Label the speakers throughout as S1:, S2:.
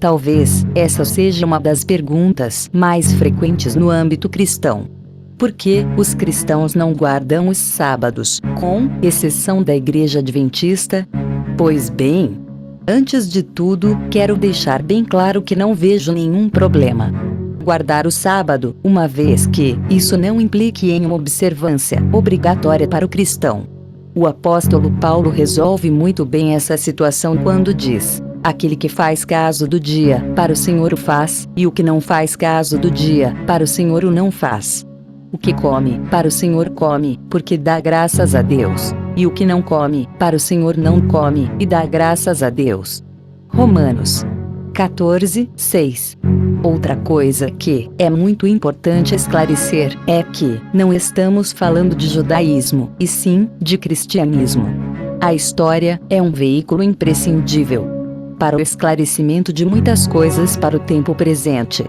S1: Talvez essa seja uma das perguntas mais frequentes no âmbito cristão. Por que os cristãos não guardam os sábados, com exceção da Igreja Adventista? Pois bem, antes de tudo, quero deixar bem claro que não vejo nenhum problema guardar o sábado, uma vez que isso não implique em uma observância obrigatória para o cristão. O apóstolo Paulo resolve muito bem essa situação quando diz: aquele que faz caso do dia, para o Senhor o faz, e o que não faz caso do dia, para o Senhor o não faz. O que come, para o Senhor come, porque dá graças a Deus, e o que não come, para o Senhor não come, e dá graças a Deus. Romanos 14, 6. Outra coisa que é muito importante esclarecer é que não estamos falando de judaísmo, e sim de cristianismo. A história é um veículo imprescindível para o esclarecimento de muitas coisas para o tempo presente.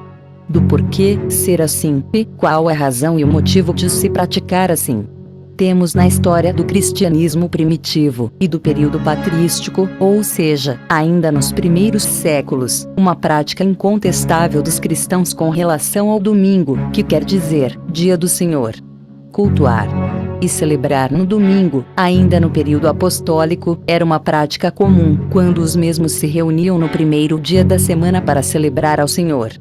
S1: Do porquê ser assim, e qual é a razão e o motivo de se praticar assim. Temos na história do cristianismo primitivo e do período patrístico, ou seja, ainda nos primeiros séculos, uma prática incontestável dos cristãos com relação ao domingo, que quer dizer, dia do Senhor. Cultuar e celebrar no domingo, ainda no período apostólico, era uma prática comum, quando os mesmos se reuniam no primeiro dia da semana para celebrar ao Senhor.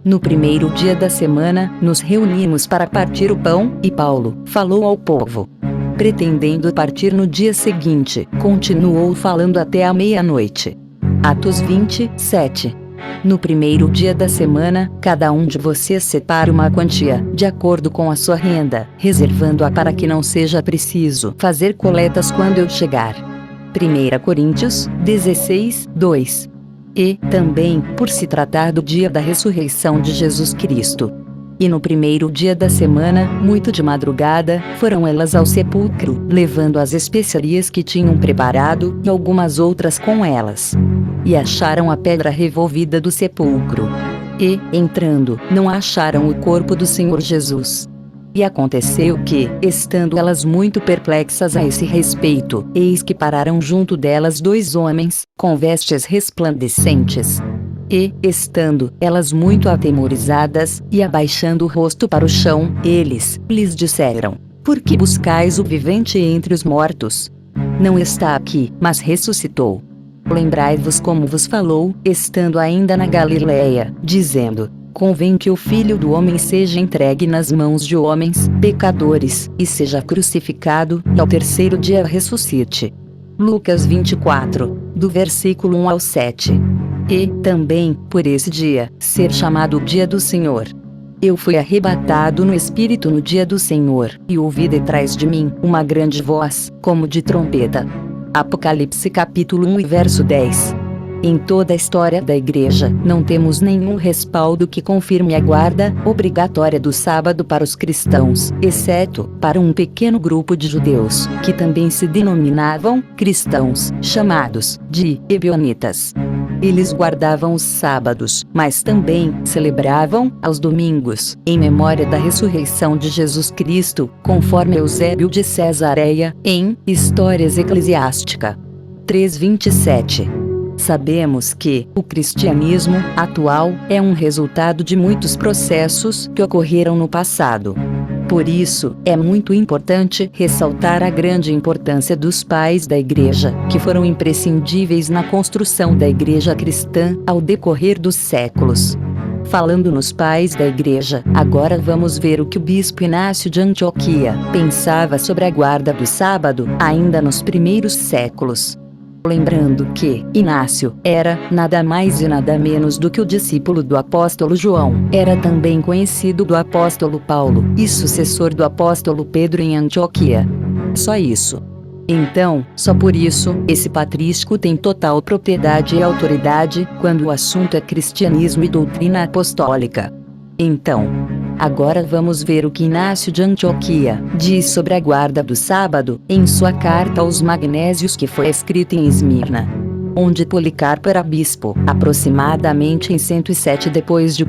S1: No primeiro dia da semana, nos reunimos para partir o pão, e Paulo falou ao povo. Pretendendo partir no dia seguinte, continuou falando até a meia-noite. Atos 27. No primeiro dia da semana, cada um de vocês separa uma quantia, de acordo com a sua renda, reservando-a para que não seja preciso fazer coletas quando eu chegar. 1 Coríntios 16, 2. E, também, por se tratar do dia da ressurreição de Jesus Cristo. E no primeiro dia da semana, muito de madrugada, foram elas ao sepulcro, levando as especiarias que tinham preparado, e algumas outras com elas. E acharam a pedra revolvida do sepulcro. E, entrando, não acharam o corpo do Senhor Jesus. E aconteceu que, estando elas muito perplexas a esse respeito, eis que pararam junto delas 2 homens, com vestes resplandecentes. E, estando elas muito atemorizadas, e abaixando o rosto para o chão, eles lhes disseram: por que buscais o vivente entre os mortos? Não está aqui, mas ressuscitou. Lembrai-vos como vos falou, estando ainda na Galiléia, dizendo: convém que o Filho do Homem seja entregue nas mãos de homens, pecadores, e seja crucificado, e ao terceiro dia ressuscite. Lucas 24, do versículo 1 ao 7. E, também, por esse dia, ser chamado o dia do Senhor. Eu fui arrebatado no Espírito no dia do Senhor, e ouvi detrás de mim uma grande voz, como de trombeta. Apocalipse capítulo 1 e verso 10. Em toda a história da Igreja, não temos nenhum respaldo que confirme a guarda obrigatória do sábado para os cristãos, exceto para um pequeno grupo de judeus, que também se denominavam cristãos, chamados de ebionitas. Eles guardavam os sábados, mas também celebravam aos domingos, em memória da ressurreição de Jesus Cristo, conforme Eusébio de Cesareia, em Histórias Eclesiástica 3:27. Sabemos que o cristianismo atual é um resultado de muitos processos que ocorreram no passado. Por isso, é muito importante ressaltar a grande importância dos pais da Igreja, que foram imprescindíveis na construção da Igreja cristã ao decorrer dos séculos. Falando nos pais da Igreja, agora vamos ver o que o bispo Inácio de Antioquia pensava sobre a guarda do sábado, ainda nos primeiros séculos. Lembrando que Inácio era nada mais e nada menos do que o discípulo do apóstolo João, era também conhecido do apóstolo Paulo e sucessor do apóstolo Pedro em Antioquia. Só isso. Então, só por isso, esse patrístico tem total propriedade e autoridade quando o assunto é cristianismo e doutrina apostólica. Então, agora vamos ver o que Inácio de Antioquia diz sobre a guarda do sábado, em sua carta aos Magnésios que foi escrita em Esmirna, onde Policarpo era bispo, aproximadamente em 107 d.C.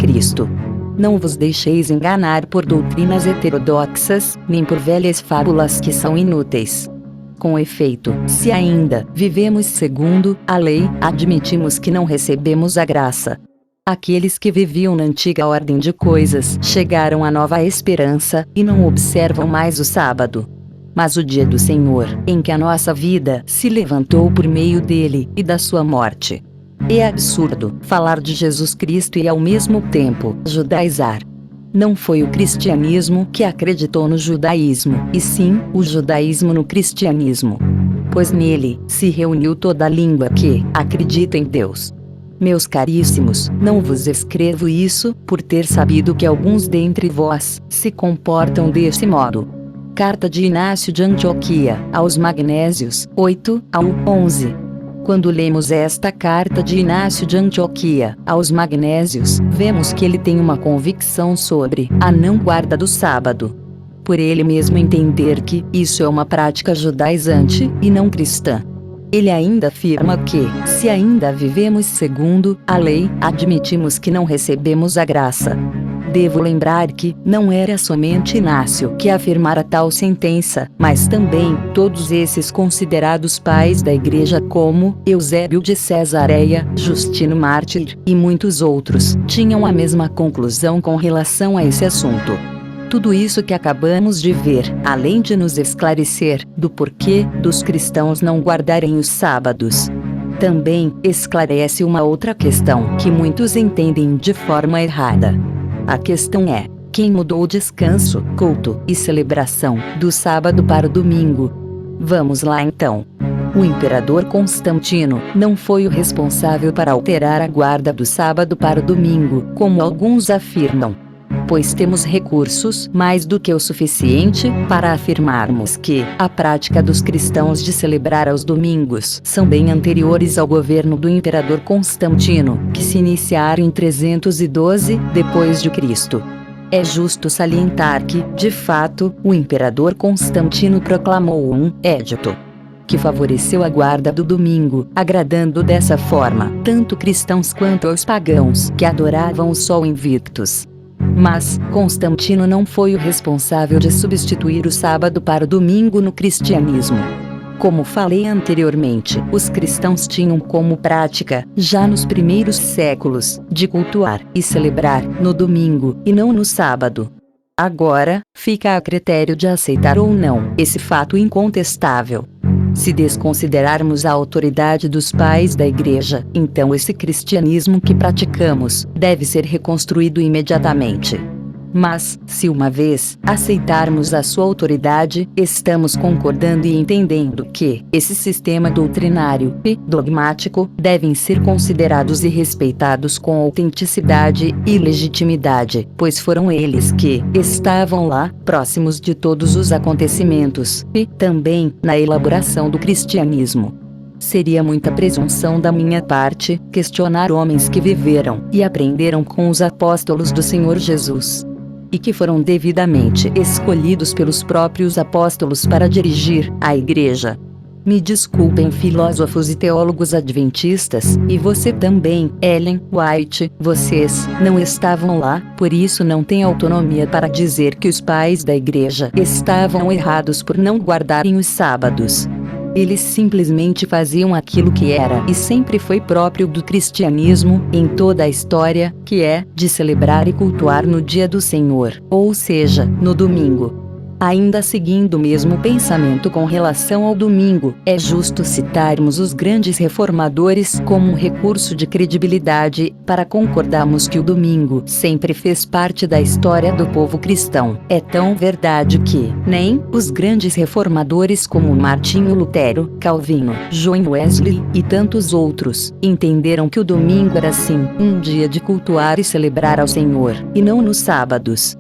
S1: Não vos deixeis enganar por doutrinas heterodoxas, nem por velhas fábulas que são inúteis. Com efeito, se ainda vivemos segundo a lei, admitimos que não recebemos a graça. Aqueles que viviam na antiga ordem de coisas chegaram à nova esperança, e não observam mais o sábado. Mas o dia do Senhor, em que a nossa vida se levantou por meio dele, e da sua morte. É absurdo falar de Jesus Cristo e ao mesmo tempo judaizar. Não foi o cristianismo que acreditou no judaísmo, e sim o judaísmo no cristianismo. Pois nele se reuniu toda a língua que acredita em Deus. Meus caríssimos, não vos escrevo isso por ter sabido que alguns dentre vós se comportam desse modo. Carta de Inácio de Antioquia, aos Magnésios, 8 ao 11. Quando lemos esta carta de Inácio de Antioquia, aos Magnésios, vemos que ele tem uma convicção sobre a não guarda do sábado. Por ele mesmo entender que isso é uma prática judaizante, e não cristã. Ele ainda afirma que, se ainda vivemos segundo a lei, admitimos que não recebemos a graça. Devo lembrar que não era somente Inácio que afirmara tal sentença, mas também todos esses considerados pais da Igreja como Eusébio de Cesareia, Justino Mártir, e muitos outros, tinham a mesma conclusão com relação a esse assunto. Tudo isso que acabamos de ver, além de nos esclarecer do porquê dos cristãos não guardarem os sábados, também esclarece uma outra questão que muitos entendem de forma errada. A questão é: quem mudou o descanso, culto e celebração do sábado para o domingo? Vamos lá então. O imperador Constantino não foi o responsável para alterar a guarda do sábado para o domingo, como alguns afirmam. Pois temos recursos mais do que o suficiente para afirmarmos que a prática dos cristãos de celebrar aos domingos são bem anteriores ao governo do imperador Constantino, que se iniciara em 312 depois de Cristo. É justo salientar que, de fato, o imperador Constantino proclamou um edito que favoreceu a guarda do domingo, agradando dessa forma tanto cristãos quanto aos pagãos que adoravam o sol invictus. Mas Constantino não foi o responsável de substituir o sábado para o domingo no cristianismo. Como falei anteriormente, os cristãos tinham como prática, já nos primeiros séculos, de cultuar e celebrar no domingo e não no sábado. Agora, fica a critério de aceitar ou não esse fato incontestável. Se desconsiderarmos a autoridade dos pais da Igreja, então esse cristianismo que praticamos deve ser reconstruído imediatamente. Mas, se uma vez aceitarmos a sua autoridade, estamos concordando e entendendo que esse sistema doutrinário e dogmático devem ser considerados e respeitados com autenticidade e legitimidade, pois foram eles que estavam lá, próximos de todos os acontecimentos, e também na elaboração do cristianismo. Seria muita presunção da minha parte questionar homens que viveram e aprenderam com os apóstolos do Senhor Jesus, e que foram devidamente escolhidos pelos próprios apóstolos para dirigir a Igreja. Me desculpem, filósofos e teólogos adventistas, e você também, Ellen White, vocês não estavam lá, por isso não têm autonomia para dizer que os pais da Igreja estavam errados por não guardarem os sábados. Eles simplesmente faziam aquilo que era e sempre foi próprio do cristianismo em toda a história, que é de celebrar e cultuar no dia do Senhor, ou seja, no domingo. Ainda seguindo o mesmo pensamento com relação ao domingo, é justo citarmos os grandes reformadores como um recurso de credibilidade para concordarmos que o domingo sempre fez parte da história do povo cristão. É tão verdade que nem os grandes reformadores como Martinho Lutero, Calvino, John Wesley e tantos outros entenderam que o domingo era sim um dia de cultuar e celebrar ao Senhor, e não nos sábados.